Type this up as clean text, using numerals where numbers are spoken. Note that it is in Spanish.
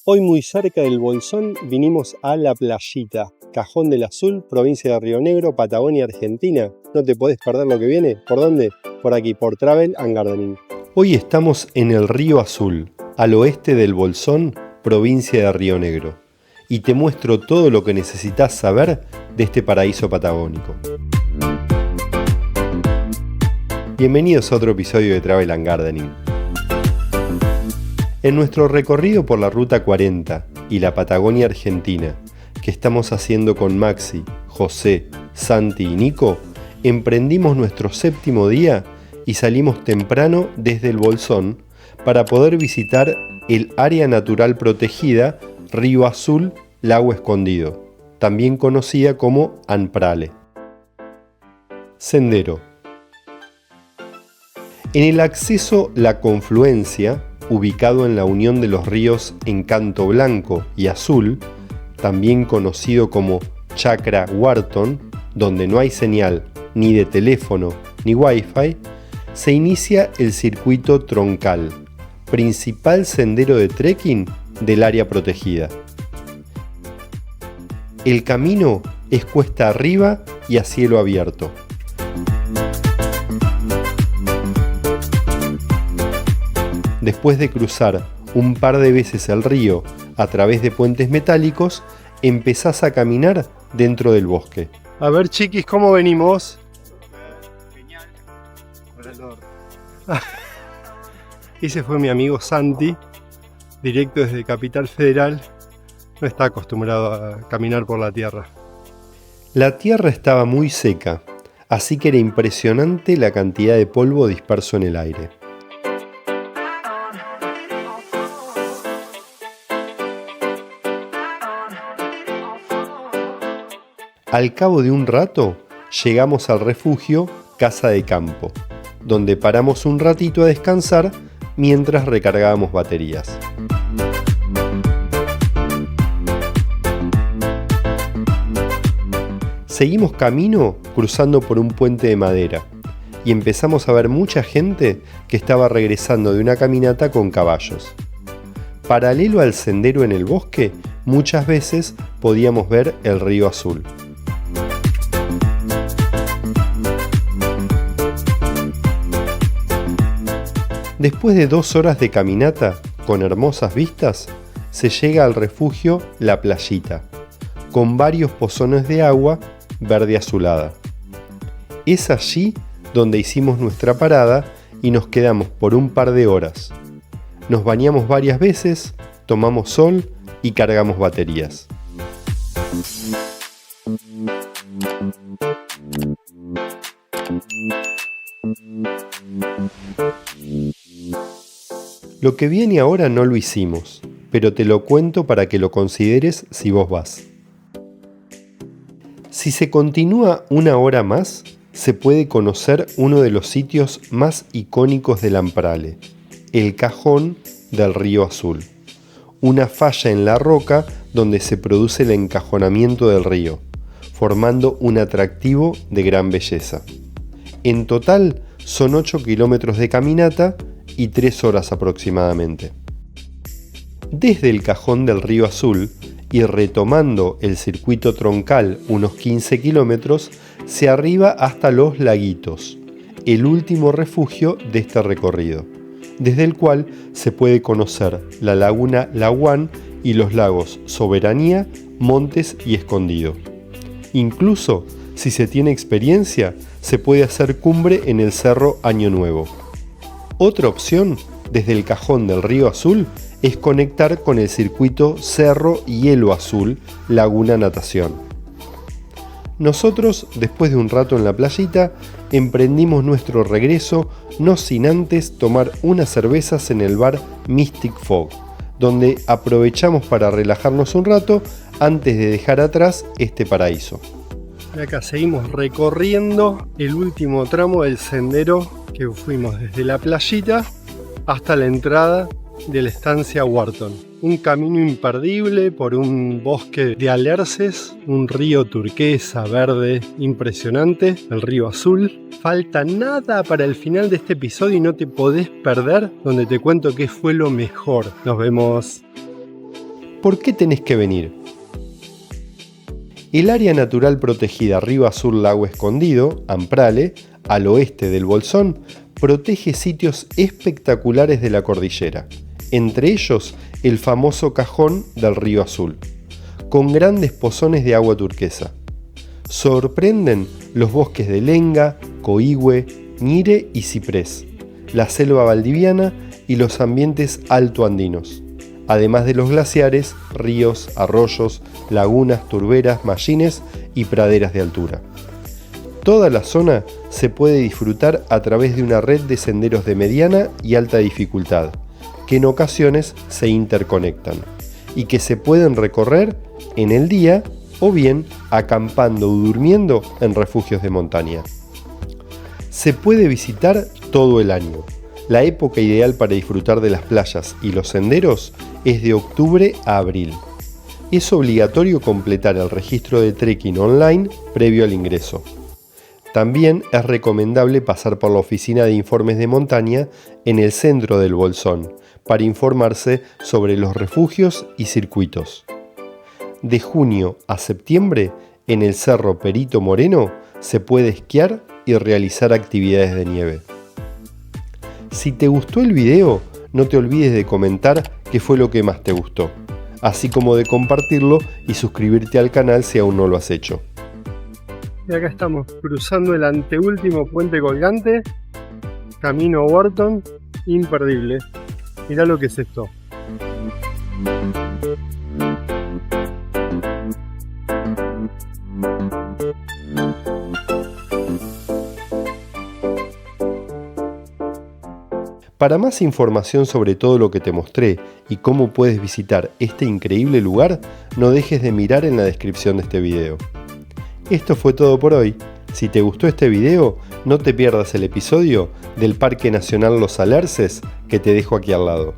Hoy muy cerca del Bolsón vinimos a La Playita, Cajón del Azul, provincia de Río Negro, Patagonia, Argentina. No te podés perder lo que viene. ¿Por dónde? Por aquí, por Travel and Gardening. Hoy estamos en el Río Azul, al oeste del Bolsón, provincia de Río Negro. Y te muestro todo lo que necesitas saber de este paraíso patagónico. Bienvenidos a otro episodio de Travel and Gardening. En nuestro recorrido por la Ruta 40 y la Patagonia Argentina, que estamos haciendo con Maxi, José, Santi y Nico, emprendimos nuestro 7º día y salimos temprano desde el Bolsón para poder visitar el área natural protegida Río Azul Lago Escondido, también conocida como Anprale. Sendero. En el acceso La Confluencia, ubicado en la unión de los ríos Encanto Blanco y Azul, también conocido como Chacra Wharton, donde no hay señal ni de teléfono ni wifi, se inicia el circuito troncal, principal sendero de trekking del área protegida. El camino es cuesta arriba y a cielo abierto. Después de cruzar un par de veces el río a través de puentes metálicos, empezás a caminar dentro del bosque. A ver, chiquis, ¿cómo venimos? Genial. Por el norte. Ese fue mi amigo Santi, directo desde Capital Federal. No está acostumbrado a caminar por la tierra. La tierra estaba muy seca, así que era impresionante la cantidad de polvo disperso en el aire. Al cabo de un rato, llegamos al refugio Casa de Campo, donde paramos un ratito a descansar mientras recargábamos baterías. Seguimos camino cruzando por un puente de madera y empezamos a ver mucha gente que estaba regresando de una caminata con caballos. Paralelo al sendero en el bosque, muchas veces podíamos ver el Río Azul. Después de 2 horas de caminata, con hermosas vistas, se llega al refugio La Playita, con varios pozones de agua verde azulada. Es allí donde hicimos nuestra parada y nos quedamos por un par de horas. Nos bañamos varias veces, tomamos sol y cargamos baterías. Lo que viene ahora no lo hicimos, pero te lo cuento para que lo consideres si vos vas. Si se continúa una hora más, se puede conocer uno de los sitios más icónicos del Anprale, el Cajón del Río Azul, una falla en la roca donde se produce el encajonamiento del río, formando un atractivo de gran belleza. En total son 8 kilómetros de caminata y 3 horas aproximadamente. Desde el Cajón del Río Azul y retomando el circuito troncal unos 15 kilómetros, se arriba hasta Los Laguitos, el último refugio de este recorrido, desde el cual se puede conocer la laguna Laguán y los lagos Soberanía, Montes y Escondido. Incluso, si se tiene experiencia, se puede hacer cumbre en el Cerro Año Nuevo. Otra opción, desde el Cajón del Río Azul, es conectar con el circuito Cerro Hielo Azul Laguna Natación. Nosotros, después de un rato en la playita, emprendimos nuestro regreso, no sin antes tomar unas cervezas en el bar Mystic Fog, donde aprovechamos para relajarnos un rato antes de dejar atrás este paraíso. Y acá seguimos recorriendo el último tramo del sendero que fuimos desde la playita hasta la entrada de la estancia Wharton. Un camino imperdible por un bosque de alerces, un río turquesa, verde, impresionante, el Río Azul. Falta nada para el final de este episodio y no te podés perder donde te cuento qué fue lo mejor. Nos vemos. ¿Por qué tenés que venir? El área natural protegida Río Azul Lago Escondido, Amprale, al oeste del Bolsón, protege sitios espectaculares de la cordillera, entre ellos el famoso Cajón del Río Azul, con grandes pozones de agua turquesa. Sorprenden los bosques de lenga, coigüe, ñire y ciprés, la selva valdiviana y los ambientes altoandinos, además de los glaciares, ríos, arroyos, lagunas, turberas, mallines y praderas de altura. Toda la zona se puede disfrutar a través de una red de senderos de mediana y alta dificultad, que en ocasiones se interconectan y que se pueden recorrer en el día o bien acampando o durmiendo en refugios de montaña. Se puede visitar todo el año. La época ideal para disfrutar de las playas y los senderos es de octubre a abril. Es obligatorio completar el registro de trekking online previo al ingreso. También es recomendable pasar por la oficina de informes de montaña en el centro del Bolsón para informarse sobre los refugios y circuitos. De junio a septiembre, en el Cerro Perito Moreno, se puede esquiar y realizar actividades de nieve. Si te gustó el video, no te olvides de comentar qué fue lo que más te gustó, así como de compartirlo y suscribirte al canal si aún no lo has hecho. Y acá estamos cruzando el anteúltimo puente colgante, camino Wharton, imperdible. Mirá lo que es esto. Para más información sobre todo lo que te mostré y cómo puedes visitar este increíble lugar, no dejes de mirar en la descripción de este video. Esto fue todo por hoy. Si te gustó este video, no te pierdas el episodio del Parque Nacional Los Alerces que te dejo aquí al lado.